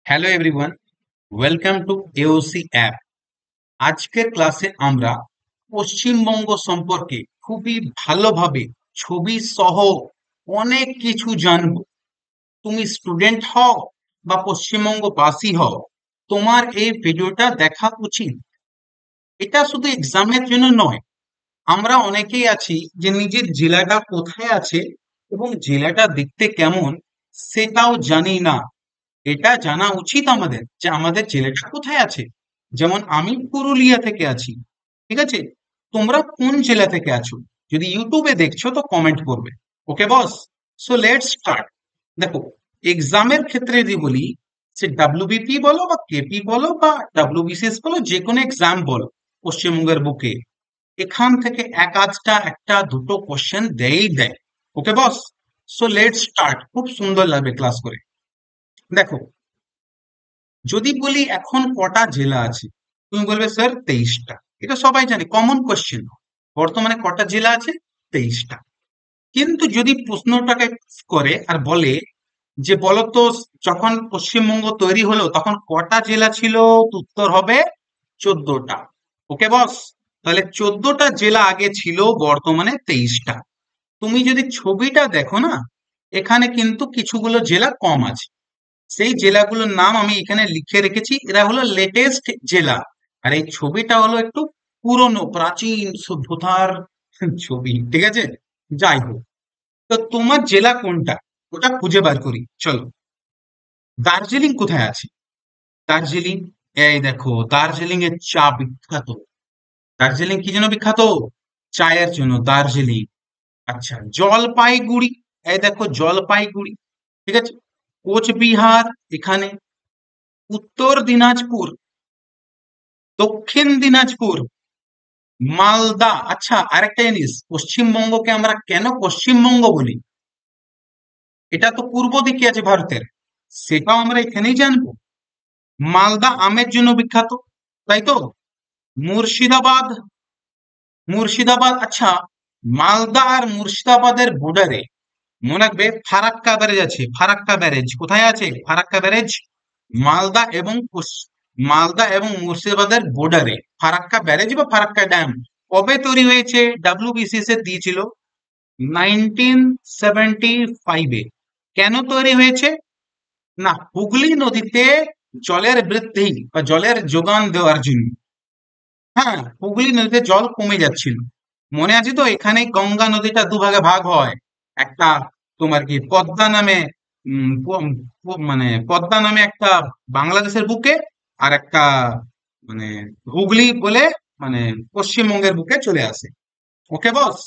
Hello everyone, welcome to AOC app. আজকের ক্লাসে আমরা পশ্চিমবঙ্গ সম্পর্কে খুবই ভালোভাবে ছবি সহ অনেক কিছু জানবো। তুমি স্টুডেন্ট হও বা পশ্চিমবঙ্গবাসী হও, তোমার এই ভিডিওটা দেখা উচিত। এটা শুধু এক্সামের জন্য নয়, আমরা অনেকেই আছি যে নিজের জেলাটা কোথায় আছে এবং জেলাটা দেখতে কেমন সেটাও জানি না। এটা জানা উচিত আমাদের যে আমাদের জেলাটা কোথায় আছে। যেমন আমি পুরুলিয়া থেকে আছি, ঠিক আছে? তোমরা কোন জেলা থেকে আছো? যদি ইউটিউবে দেখছো তো কমেন্ট করবে। ওকে বস, সো লেটস স্টার্ট। দেখো, এক্সামের ক্ষেত্রে যদি বলি, সে ডাব্লিউবিপি বলো বা কেপি বলো বা ডাব্লিউবিসিএস বলো, যে কোনো এক্সাম বলো পশ্চিমবঙ্গের বুকে, এখান থেকে এক আধটা একটা দুটো কোশ্চেন দেয় দেয়। ওকে বস, সো লেটস স্টার্ট। খুব সুন্দর লাগবে ক্লাস করে। দেখো, যদি বলি এখন কটা জেলা আছে, তুমি বলবে স্যার 23টা। এটা সবাই জানে, কমন কোশ্চেন। বর্তমানে কটা জেলা আছে? 23টা। কিন্তু যদি প্রশ্নটাকে করে আর বলে যে বলতো, যখন পশ্চিমবঙ্গ তৈরি হলো তখন কটা জেলা ছিল, তো উত্তর হবে 14টা। ওকে বস, তাহলে 14টা জেলা আগে ছিল, বর্তমানে 23টা। তুমি যদি ছবিটা দেখো না, এখানে কিন্তু কিছুগুলো জেলা কম আছে। সেই জেলাগুলোর নাম আমি এখানে লিখে রেখেছি, এরা হলো লেটেস্ট জেলা। আর এই ছবিটা হলো একটু পুরনো প্রাচীন সভ্যতার ছবি, ঠিক আছে? যাই হোক, তো তোমার জেলা কোনটা ওটা খুঁজে বার করি, চলো। দার্জিলিং কোথায় আছে? দার্জিলিং, এই দেখো, দার্জিলিং এর চা বিখ্যাত। দার্জিলিং কি জন্য বিখ্যাত? চায়ের জন্য দার্জিলিং। আচ্ছা, জলপাইগুড়ি, এই দেখো জলপাইগুড়ি, ঠিক আছে? কোচবিহার এখানে। উত্তর দিনাজপুর, দক্ষিণ দিনাজপুর, মালদা। আচ্ছা, আরেকটা জিনিস, পশ্চিমবঙ্গকে আমরা কেন পশ্চিমবঙ্গ বলি? এটা তো পূর্ব দিকে আছে ভারতের, সেটাও আমরা এখানেই জানবো। মালদা আমের জন্য বিখ্যাত, তাই তো? মুর্শিদাবাদ, মুর্শিদাবাদ, আচ্ছা, মালদা আর মুর্শিদাবাদের বর্ডারে মনে রাখবে ফারাক্কা ব্যারেজ আছে। ফারাক্কা ব্যারেজ কোথায় আছে? ফারাক্কা ব্যারেজ মালদা এবং মালদা এবং মুর্শিদাবাদের বর্ডারে। ফারাক্কা ব্যারেজ বা ফারাক্কা ড্যাম কবে তৈরি হয়েছে? ডাব্লিউবিসিএস এ দিয়েছিল 1975-এ। কেন তৈরি হয়েছে? না, হুগলি নদীতে জলের বৃদ্ধি বা জলের যোগান দেওয়ার জন্য। হ্যাঁ, হুগলি নদীতে জল কমে যাচ্ছিল, মনে আছে তো? এখানে গঙ্গা নদীটা দুভাগে ভাগ হয়। একটা তোমার কি পদ্মা নামে, মানে পদ্মা নামে একটা বাংলাদেশের বুকে, আর একটা মানে হুগলি বলে মানে পশ্চিমবঙ্গের বুকে চলে আসে। ওকে বস,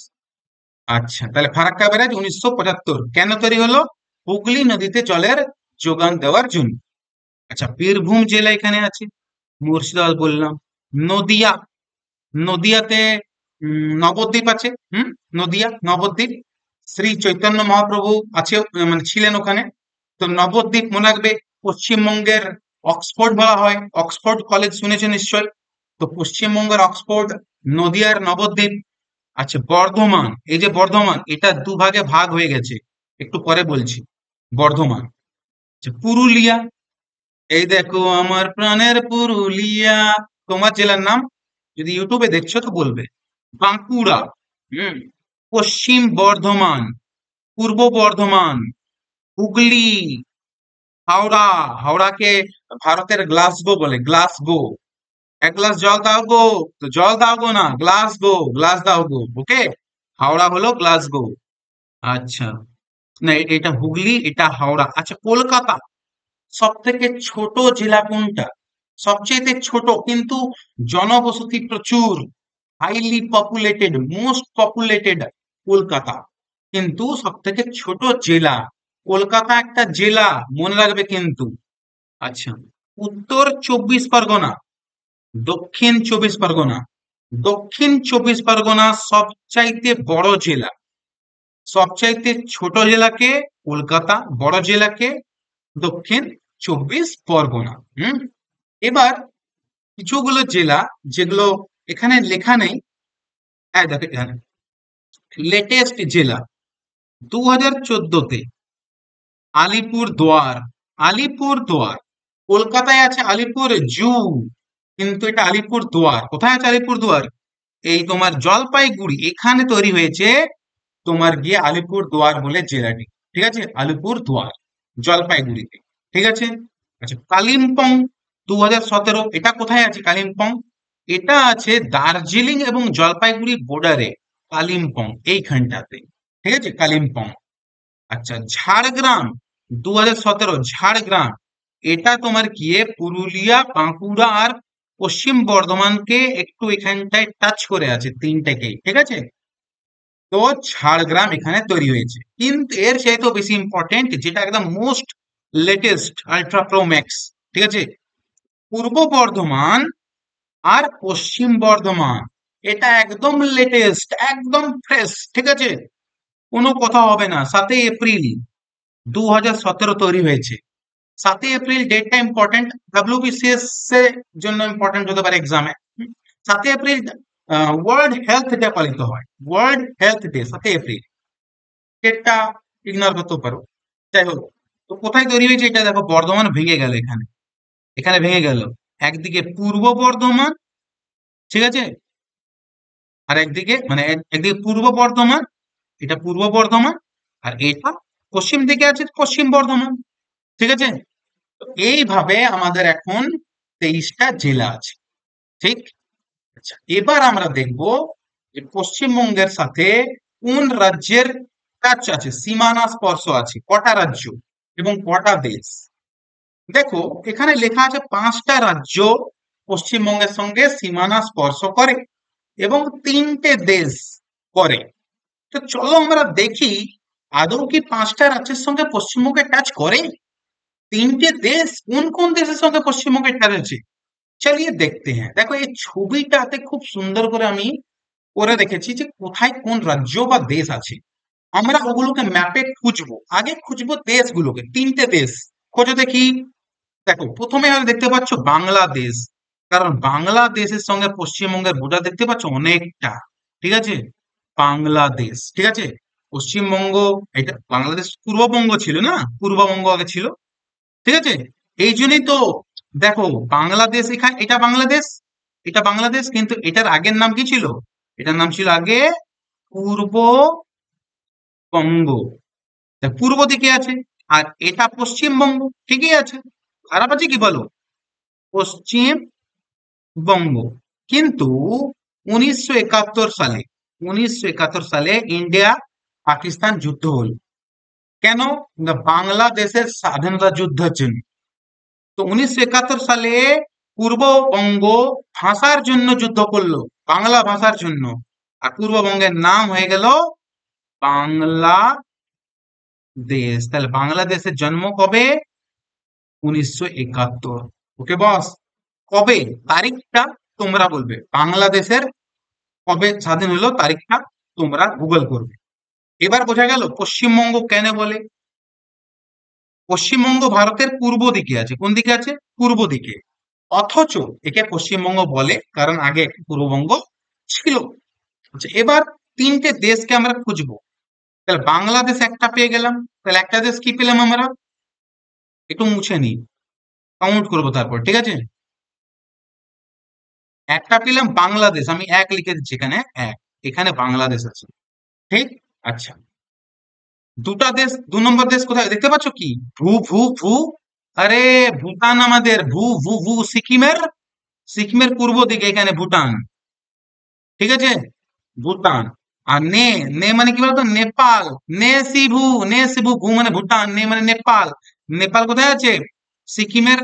আচ্ছা, তাহলে ফারাক্কা ব্যারেজ 1975 কেন তৈরি হলো? হুগলি নদীতে জলের যোগান দেওয়ার জন্য। আচ্ছা, বীরভূম জেলা এখানে আছে। মুর্শিদাবাদ বললাম। নদিয়া, নদিয়াতে নবদ্বীপ আছে। নদিয়া নবদ্বীপ, শ্রী চৈতন্য মহাপ্রভু আছে, মানে ছিলেন ওখানে। তো নবদ্বীপ মনে রাখবে, পশ্চিমবঙ্গের অক্সফোর্ড বলা হয়। অক্সফোর্ড কলেজ শুনেছে নিশ্চয়। তো পশ্চিমবঙ্গের অক্সফোর্ড, নদিয়ার নবদ্বীপ। আচ্ছা, বর্ধমান, এই যে বর্ধমান, এটা দুভাগে ভাগ হয়ে গেছে, একটু পরে বলছি। বর্ধমান। আচ্ছা, পুরুলিয়া, এই দেখো আমার প্রাণের পুরুলিয়া। তোমার জেলার নাম যদি ইউটিউবে দেখছো তো বলবে। বাঁকুড়া, হুম, পশ্চিম বর্ধমান, পূর্ব বর্ধমান, হুগলি, হাওড়া। হাওড়াকে ভারতের গ্লাসগো বলে, গ্লাসগো। এক গ্লাস জল দাও গো, তো জল দাও গো না, গ্লাস গো, গ্লাস দাও গো। ওকে, হাওড়া হলো গ্লাসগো। আচ্ছা, না এটা হুগলি, এটা হাওড়া। আচ্ছা, কলকাতা, সব থেকে ছোট জেলা কোনটা? সবচেয়ে ছোট কিন্তু জনবসতি প্রচুর, highly populated, most populated Kolkata, কিন্তু সব থেকে ছোট জেলা। কলকাতা একটা জেলা, মনে রাখবে কিন্তু। আচ্ছা, উত্তর 24 পরগনা, দক্ষিণ 24 পরগনা। দক্ষিণ 24 পরগনা সবচাইতে বড় জেলা। সবচাইতে ছোট জেলাকে কলকাতা, বড় জেলাকে দক্ষিণ 24 পরগনা। এবার কিছুগুলো জেলা যেগুলো এখানে লেখা নেই, দেখো এখানে লেটেস্ট জেলা 2014-তে আলিপুর দুয়ার। আলিপুর দুয়ার কলকাতায় আছে আলিপুর জু, কিন্তু এটা আলিপুর দুয়ার। কোথায় আছে আলিপুর দুয়ার? এই তোমার জলপাইগুড়ি, এখানে তৈরি হয়েছে তোমার গিয়ে আলিপুর দুয়ার বলে জেলাটি। ঠিক আছে, আলিপুর দুয়ার, জলপাইগুড়িতে। ঠিক আছে। আচ্ছা, কালিম্পং 2017, এটা কোথায় আছে কালিম্পং? এটা আছে দার্জিলিং এবং জলপাইগুড়ি বর্ডারে, কালিম্পং এইখানটাতে। ঠিক আছে, কালিম্পং। আচ্ছা, ঝাড়গ্রাম 2017, ঝাড়গ্রাম, এটা তোমার গিয়ে পুরুলিয়া, বাঁকুড়া আর পশ্চিম বর্ধমানকে একটু এখানটায় টাচ করে আছে, তিনটাকেই। ঠিক আছে, তো ঝাড়গ্রাম এখানে তৈরি হয়েছে। কিন্তু এর চাইতেও বেশি ইম্পর্টেন্ট, যেটা একদম most latest, ultra pro max. ঠিক আছে, পূর্ব বর্ধমান আর পশ্চিম বর্ধমান, এটা একদম লেটেস্ট, একদম ফ্রেশ। ঠিক আছে, কোনো কথা হবে না। 7 এপ্রিল 2017 তৈরি হয়েছে। 7 এপ্রিল ডেটটা ইম্পর্টেন্ট, ডাব্লিউবিসিএস এর জন্য ইম্পর্টেন্ট হতে পারে এক্সামে। 7 এপ্রিল ওয়ার্ল্ড হেলথ ডে পালিত হয়, ওয়ার্ল্ড হেলথ ডে 7 এপ্রিল। ডেটটা ইগনোর করতে পারো। যাই হোক, তো কোথায় তৈরি হয়েছে এটা দেখো, বর্ধমান ভেঙে গেল এখানে, এখানে ভেঙে গেল। একদিকে পূর্ব বর্ধমান, ঠিক আছে, আর একদিকে মানে একদিকে পূর্ব বর্ধমান, এটা পূর্ব বর্ধমান, আর এটা পশ্চিম দিকে আছে পশ্চিম বর্ধমান। ঠিক আছে, তো এইভাবে আমাদের এখন 23টা জেলা আছে। ঠিক। আচ্ছা, এবার আমরা দেখব যে পশ্চিমবঙ্গের সাথে কোন রাজ্যের টাচ আছে, সীমানা স্পর্শ আছে, কটা রাজ্য এবং কটা দেশ। দেখো, এখানে লেখা আছে 5টা রাজ্য পশ্চিমবঙ্গের সঙ্গে সীমানা স্পর্শ করে এবং 3টে দেশ করে। তো চলো আমরা দেখি আদৌ কি 5টা রাজ্যের সঙ্গে পশ্চিমবঙ্গে টাচ করে। 3টে দেশ, কোন কোন দেশের সঙ্গে পশ্চিমবঙ্গে টাচ আছে, চলিয়ে দেখতে হ্যাঁ। দেখো, এই ছবিটাতে খুব সুন্দর করে আমি করে রেখেছি যে কোথায় কোন রাজ্য বা দেশ আছে। আমরা ওগুলোকে ম্যাপে খুঁজবো, আগে খুঁজবো দেশগুলোকে। 3টে দেশ খোঁজো দেখি। দেখো, প্রথমে আমি দেখতে পাচ্ছ বাংলাদেশ, কারণ বাংলাদেশের সঙ্গে পশ্চিমবঙ্গের বর্ডার দেখতে পাচ্ছ অনেকটা। ঠিক আছে, বাংলাদেশ। ঠিক আছে, পশ্চিমবঙ্গ, এটা বাংলাদেশ পূর্ববঙ্গ ছিল না, পূর্ববঙ্গ আগে ছিল। ঠিক আছে, এই জন্যই তো দেখো বাংলাদেশ, এখানে এটা বাংলাদেশ, এটা বাংলাদেশ, কিন্তু এটার আগের নাম কি ছিল? এটার নাম ছিল আগে পূর্ববঙ্গ। পূর্ব দিকে আছে, আর এটা পশ্চিমবঙ্গ। ঠিকই আছে, খারাপ আছে কি বলো? পশ্চিমবঙ্গ। কিন্তু 1971 সালে, 1971 সালে ইন্ডিয়া পাকিস্তান যুদ্ধ হলো। কেন? না, বাংলাদেশের স্বাধীনতা যুদ্ধের জন্য। তো 1971 সালে পূর্ববঙ্গ ভাষার জন্য যুদ্ধ করলো, বাংলা ভাষার জন্য। আর পূর্ববঙ্গের নাম হয়ে গেল বাংলাদেশ। তাহলে বাংলাদেশের জন্ম কবে? 1971। ওকে বস, কবে তারিখটা তোমরা বলবে, বাংলাদেশের কবে স্বাধীন হলো তারিখটা তোমরা গুগল করবে। এবার বোঝা গেল পশ্চিমবঙ্গ কেন বলে। পশ্চিমবঙ্গ ভারতের পূর্ব দিকে আছে। কোন দিকে আছে? পূর্ব দিকে। অথচ একে পশ্চিমবঙ্গ বলে কারণ আগে একটি পূর্ববঙ্গ ছিল। আচ্ছা, এবার 3টে দেশকে আমরা খুঁজবো। তাহলে বাংলাদেশ একটা পেয়ে গেলাম, তাহলে একটা দেশ কি পেলাম আমরা? একটু মুছে নিই, কাউন্ট করবো তারপর। ঠিক আছে, একটা পেলাম বাংলাদেশ, আমি 1 লিখে দিচ্ছি এখানে, 1। এখানে বাংলাদেশ আছে। ঠিক। আচ্ছা, দুটা দেশ, 2 নম্বর দেশ কোথায় দেখতে পাচ্ছ কি? ভূ ভূ ভূ, আরে ভুটান, আমাদের ভূ ভূ ভূ, সিকিমের, সিকিমের পূর্ব দিকে এখানে ভুটান। ঠিক আছে, ভুটান। আর নে, নে মানে কি বলতো? নেপাল। নে সিভু, নে সিভু, ভূ মানে ভুটান, নে মানে নেপাল। নেপাল কোথায় আছে? সিকিমের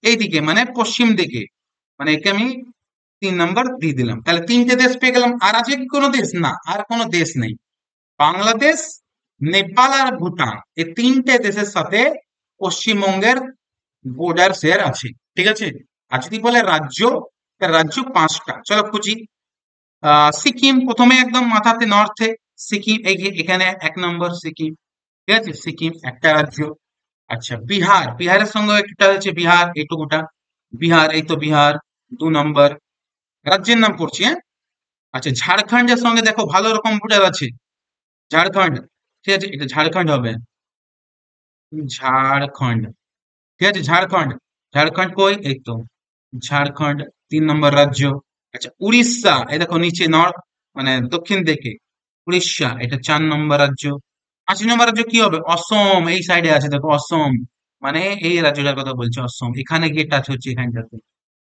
এইদিকে, মানে পশ্চিম দিকে। মানে একে আমি 3 নম্বর দিয়ে দিলাম। তাহলে 3টে দেশ পেয়ে গেলাম। আর আছে কি কোনো দেশ? না, আর কোনো দেশ নেই। বাংলাদেশ, নেপাল আর ভুটান, এই 3টে দেশের সাথে পশ্চিমবঙ্গের বর্ডার শেয়ার আছে। ঠিক আছে, আর যদি বলে রাজ্য, তা রাজ্য 5টা। চলো খুঁজি। সিকিম প্রথমে, একদম মাথাতে নর্থে সিকিম, এই যে এখানে 1 নম্বর সিকিম। ঠিক আছে, সিকিম একটা রাজ্য। আচ্ছা, বিহার, বিহারের সঙ্গে একটা হচ্ছে বিহার, এইটুকুটা বিহার, এই তো বিহার 2 নম্বর। রাজ্যের নাম করছি, হ্যাঁ। আচ্ছা, ঝাড়খণ্ডের সঙ্গে দেখো ভালো রকম বর্ডার আছে, ঝাড়খণ্ড। ঠিক আছে, এটা ঝাড়খণ্ড হবে, ঝাড়খণ্ড। ঠিক আছে, ঝাড়খণ্ড। ঝাড়খণ্ড কই, এই তো ঝাড়খণ্ড 3 নম্বর রাজ্য। আচ্ছা, উড়িষ্যা, এই দেখো নিচে নর্থ, মানে দক্ষিণ দিকে উড়িষ্যা, এটা 4 নম্বর রাজ্য। 5 নম্বর রাজ্য কি হবে? অসম, এই সাইডে আছে দেখো অসম, মানে এই রাজ্যটার কথা বলছে, অসম এখানে গিয়ে টাচ হচ্ছে এখানটাতে।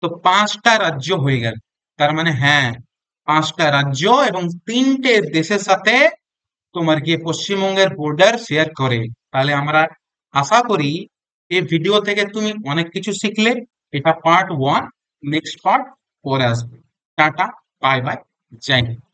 তো 5টা রাজ্য হয়ে গেল। তার মানে হ্যাঁ, 5টা রাজ্য এবং 3টে দেশের সাথে তোমার গিয়ে পশ্চিমবঙ্গের বর্ডার শেয়ার করে। তাহলে আমরা আশা করি এই ভিডিও থেকে তুমি অনেক কিছু শিখলে। এটা পার্ট 1, নেক্সট পার্ট পরে আসবে। টাটা, বাই বাই, জয় হিন্দ।